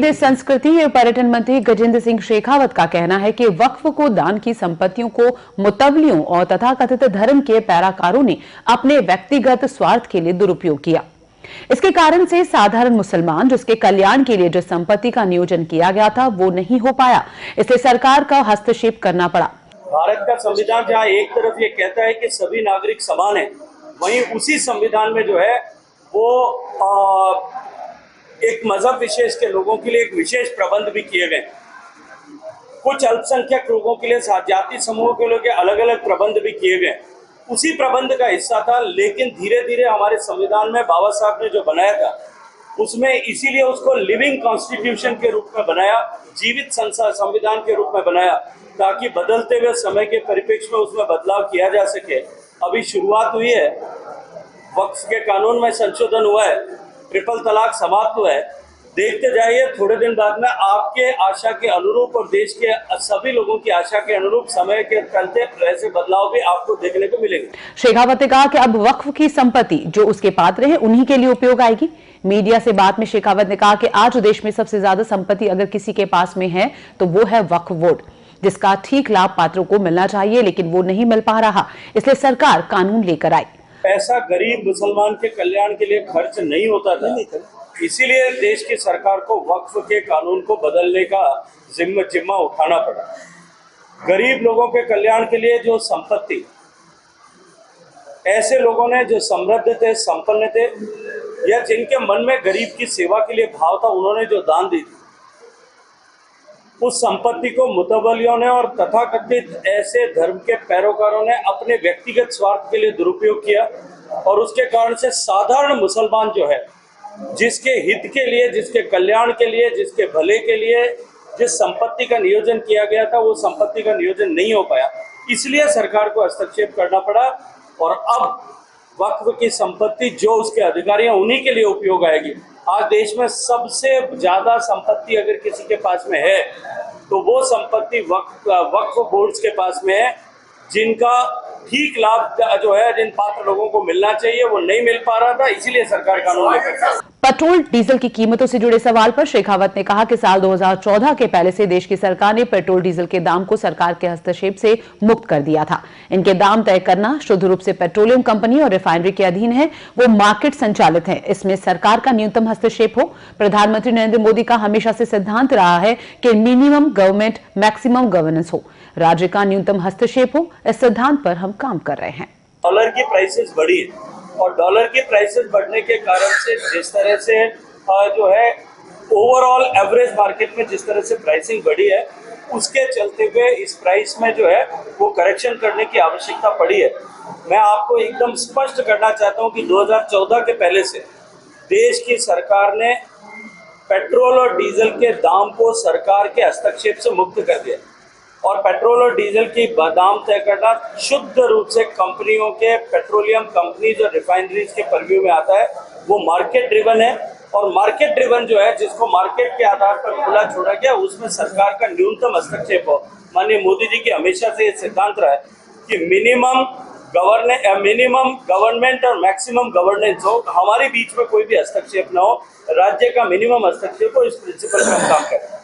केंद्रीय संस्कृति एवं पर्यटन मंत्री गजेंद्र सिंह शेखावत का कहना है कि वक्फ को दान की संपत्तियों को मुतवलियों और तथाकथित धर्म के पैराकारों ने अपने व्यक्तिगत स्वार्थ के लिए दुरुपयोग किया। इसके कारण से साधारण मुसलमान जिसके कल्याण के लिए जो संपत्ति का नियोजन किया गया था वो नहीं हो पाया, इसलिए सरकार का हस्तक्षेप करना पड़ा। भारत का संविधान जहाँ एक तरफ ये कहता है कि सभी नागरिक समान हैं, वहीं उसी संविधान में जो है वो एक मजहब विशेष के लोगों के लिए एक विशेष प्रबंध भी किए गए। कुछ अल्पसंख्यक लोगों के लिए, जाति समूहों के लोगों के अलग अलग प्रबंध भी किए गए। उसी प्रबंध का हिस्सा था, लेकिन धीरे धीरे हमारे संविधान में बाबा साहब ने जो बनाया था उसमें इसीलिए उसको लिविंग कॉन्स्टिट्यूशन के रूप में बनाया, जीवित संविधान के रूप में बनाया, ताकि बदलते हुए समय के परिप्रेक्ष्य में उसमें बदलाव किया जा सके। अभी शुरुआत हुई है, वक्फ के कानून में संशोधन हुआ है, ट्रिपल तलाक समाप्त हुआ है। देखते जाइए, थोड़े दिन बाद में आपके आशा के अनुरूप और देश के सभी लोगों की आशा के अनुरूप समय के चलते ऐसे बदलाव भी आपको देखने को मिलेंगे। शेखावत ने कहा कि अब वक्फ की संपत्ति जो उसके पात्र है उन्हीं के लिए उपयोग आएगी। मीडिया से बात में शेखावत ने कहा कि आज देश में सबसे ज्यादा संपत्ति अगर किसी के पास में है तो वो है वक्फ बोर्ड, जिसका ठीक लाभ पात्रों को मिलना चाहिए, लेकिन वो नहीं मिल पा रहा, इसलिए सरकार कानून लेकर आई। पैसा गरीब मुसलमान के कल्याण के लिए खर्च नहीं होता था, इसीलिए देश की सरकार को वक्फ के कानून को बदलने का जिम्मा उठाना पड़ा। गरीब लोगों के कल्याण के लिए जो संपत्ति, ऐसे लोगों ने जो समृद्ध थे, संपन्न थे, या जिनके मन में गरीब की सेवा के लिए भाव था, उन्होंने जो दान दी थी, उस संपत्ति को मुतवलियों ने और तथाकथित ऐसे धर्म के पैरोकारों ने अपने व्यक्तिगत स्वार्थ के लिए दुरुपयोग किया, और उसके कारण से साधारण मुसलमान जो है, जिसके हित के लिए, जिसके कल्याण के लिए, जिसके भले के लिए जिस संपत्ति का नियोजन किया गया था, वो संपत्ति का नियोजन नहीं हो पाया, इसलिए सरकार को हस्तक्षेप करना पड़ा। और अब वक्फ की संपत्ति जो उसके अधिकारी हैं उन्हीं के लिए उपयोग आएगी। आज देश में सबसे ज्यादा संपत्ति अगर किसी के पास में है तो वो संपत्ति वक्फ बोर्ड्स के पास में है, जिनका ठीक लाभ जो है जिन पात्र लोगों को मिलना चाहिए वो नहीं मिल पा रहा था, इसीलिए सरकार कानून लेकर। पेट्रोल डीजल की कीमतों से जुड़े सवाल पर शेखावत ने कहा कि साल 2014 के पहले से देश की सरकार ने पेट्रोल डीजल के दाम को सरकार के हस्तक्षेप से मुक्त कर दिया था। इनके दाम तय करना शुद्ध रूप से पेट्रोलियम कंपनी और रिफाइनरी के अधीन है, वो मार्केट संचालित है, इसमें सरकार का न्यूनतम हस्तक्षेप हो। प्रधानमंत्री नरेंद्र मोदी का हमेशा से सिद्धांत रहा है कि मिनिमम गवर्नमेंट मैक्सिमम गवर्नेंस हो, राज्य का न्यूनतम हस्तक्षेप हो। इस सिद्धांत पर हम काम कर रहे हैं। डॉलर की प्राइसेस बढ़ी है, और डॉलर की प्राइसेस बढ़ने के कारण से जिस तरह से जो है ओवरऑल एवरेज मार्केट में जिस तरह से प्राइसिंग बढ़ी है, उसके चलते हुए इस प्राइस में जो है वो करेक्शन करने की आवश्यकता पड़ी है। मैं आपको एकदम स्पष्ट करना चाहता हूं कि 2014 के पहले से देश की सरकार ने पेट्रोल और डीजल के दाम को सरकार के हस्तक्षेप से मुक्त कर दिया, और पेट्रोल और डीजल की दाम तय करना शुद्ध रूप से कंपनियों के, पेट्रोलियम कंपनीज और रिफाइनरीज के परव्यू में आता है। वो मार्केट ड्रिवन है, और मार्केट ड्रिवन जो है, जिसको मार्केट के आधार पर खुला छोड़ा गया, उसमें सरकार का न्यूनतम हस्तक्षेप हो। माननीय मोदी जी की हमेशा से ये सिद्धांत रहा है कि मिनिमम गवर्नमेंट और मैक्सिमम गवर्नेंस हो, हमारे बीच में कोई भी हस्तक्षेप ना हो, राज्य का मिनिमम हस्तक्षेप हो, इस प्रिंसिपल पर हम काम करें।